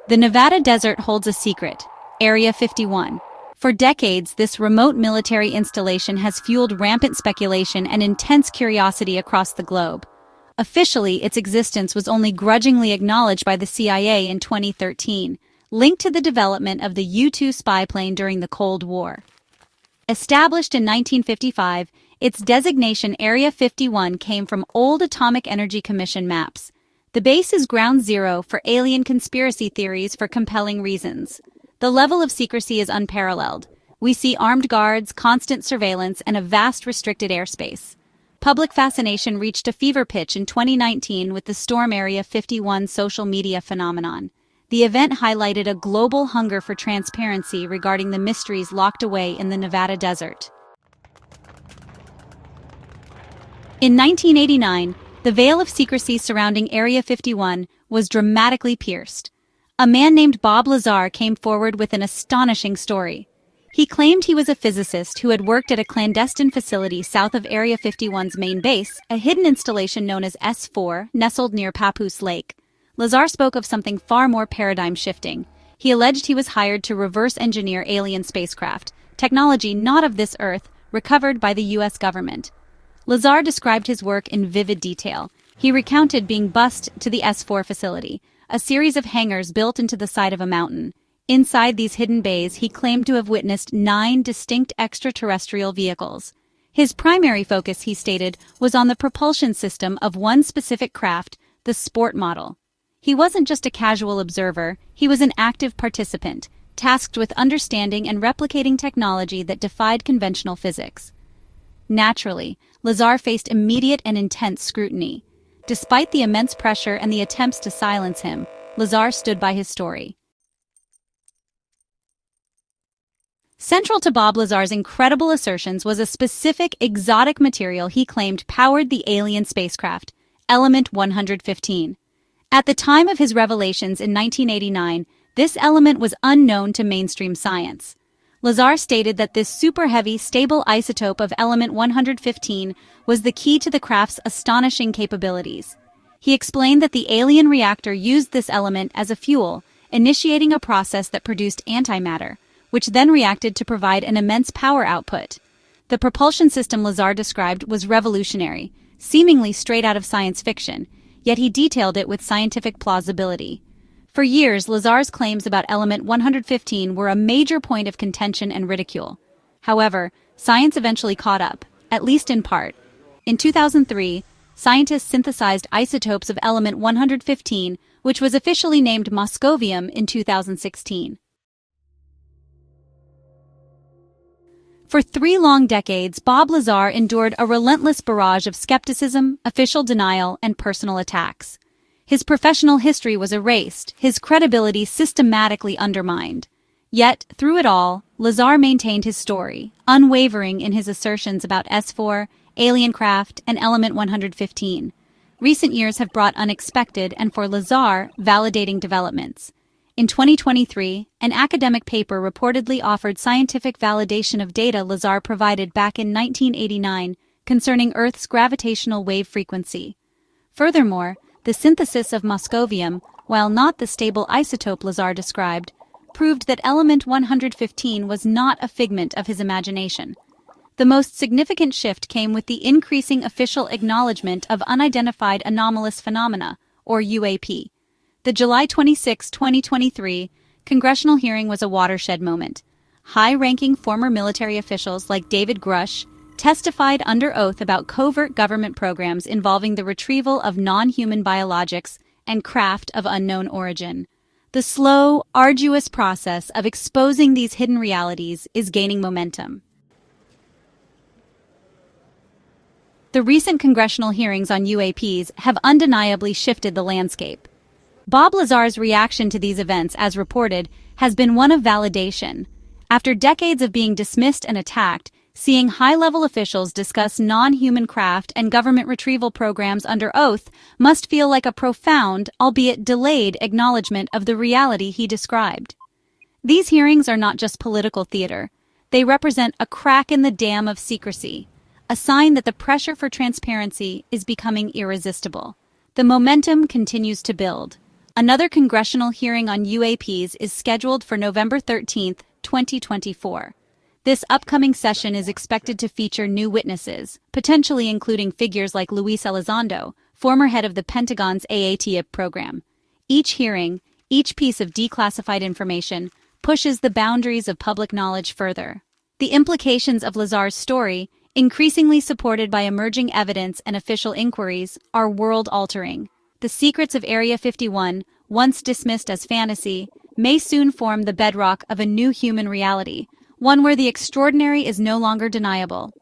The Nevada desert holds a secret, Area 51. For decades, this remote military installation has fueled rampant speculation and intense curiosity across the globe. Officially, its existence was only grudgingly acknowledged by the CIA in 2013, linked to the development of the U-2 spy plane during the Cold War. Established in 1955, its designation Area 51 came from old Atomic Energy Commission maps. The base is ground zero for alien conspiracy theories for compelling reasons. The level of secrecy is unparalleled. We see armed guards, constant surveillance, and a vast restricted airspace. Public fascination reached a fever pitch in 2019 with the Storm Area 51 social media phenomenon. The event highlighted a global hunger for transparency regarding the mysteries locked away in the Nevada desert. In 1989, the veil of secrecy surrounding Area 51 was dramatically pierced. A man named Bob Lazar came forward with an astonishing story. He claimed he was a physicist who had worked at a clandestine facility south of Area 51's main base, a hidden installation known as S4, nestled near Papoose Lake. Lazar spoke of something far more paradigm-shifting. He alleged he was hired to reverse engineer alien spacecraft, technology not of this Earth, recovered by the U.S. government. Lazar described his work in vivid detail. He recounted being bussed to the S4 facility, a series of hangars built into the side of a mountain. Inside these hidden bays, he claimed to have witnessed 9 distinct extraterrestrial vehicles. His primary focus, he stated, was on the propulsion system of one specific craft, the Sport model. He wasn't just a casual observer, he was an active participant, tasked with understanding and replicating technology that defied conventional physics. Naturally, Lazar faced immediate and intense scrutiny. Despite the immense pressure and the attempts to silence him, Lazar stood by his story. Central to Bob Lazar's incredible assertions was a specific exotic material he claimed powered the alien spacecraft, element 115. At the time of his revelations in 1989, this element was unknown to mainstream science. Lazar stated that this super-heavy, stable isotope of element 115 was the key to the craft's astonishing capabilities. He explained that the alien reactor used this element as a fuel, initiating a process that produced antimatter, which then reacted to provide an immense power output. The propulsion system Lazar described was revolutionary, seemingly straight out of science fiction, yet he detailed it with scientific plausibility. For years, Lazar's claims about element 115 were a major point of contention and ridicule. However, science eventually caught up, at least in part. In 2003, scientists synthesized isotopes of element 115, which was officially named Moscovium in 2016. For 3 long decades, Bob Lazar endured a relentless barrage of skepticism, official denial, and personal attacks. His professional history was erased, his credibility systematically undermined. Yet, through it all, Lazar maintained his story, unwavering in his assertions about S4, alien craft, and element 115. Recent years have brought unexpected and, for Lazar, validating developments. In 2023, an academic paper reportedly offered scientific validation of data Lazar provided back in 1989 concerning Earth's gravitational wave frequency. Furthermore, the synthesis of Moscovium, while not the stable isotope Lazar described, proved that element 115 was not a figment of his imagination. The most significant shift came with the increasing official acknowledgement of unidentified anomalous phenomena, or UAP. The July 26, 2023, congressional hearing was a watershed moment. High-ranking former military officials like David Grush testified under oath about covert government programs involving the retrieval of non-human biologics and craft of unknown origin. The slow, arduous process of exposing these hidden realities is gaining momentum. The recent congressional hearings on UAPs have undeniably shifted the landscape. Bob Lazar's reaction to these events, as reported, has been one of validation. After decades of being dismissed and attacked, seeing high-level officials discuss non-human craft and government retrieval programs under oath must feel like a profound, albeit delayed, acknowledgement of the reality he described. These hearings are not just political theater. They represent a crack in the dam of secrecy, a sign that the pressure for transparency is becoming irresistible. The momentum continues to build. Another congressional hearing on UAPs is scheduled for November 13, 2024. This upcoming session is expected to feature new witnesses, potentially including figures like Luis Elizondo, former head of the Pentagon's AATIP program. Each hearing, each piece of declassified information, pushes the boundaries of public knowledge further. The implications of Lazar's story, increasingly supported by emerging evidence and official inquiries, are world-altering. The secrets of Area 51, once dismissed as fantasy, may soon form the bedrock of a new human reality, one where the extraordinary is no longer deniable.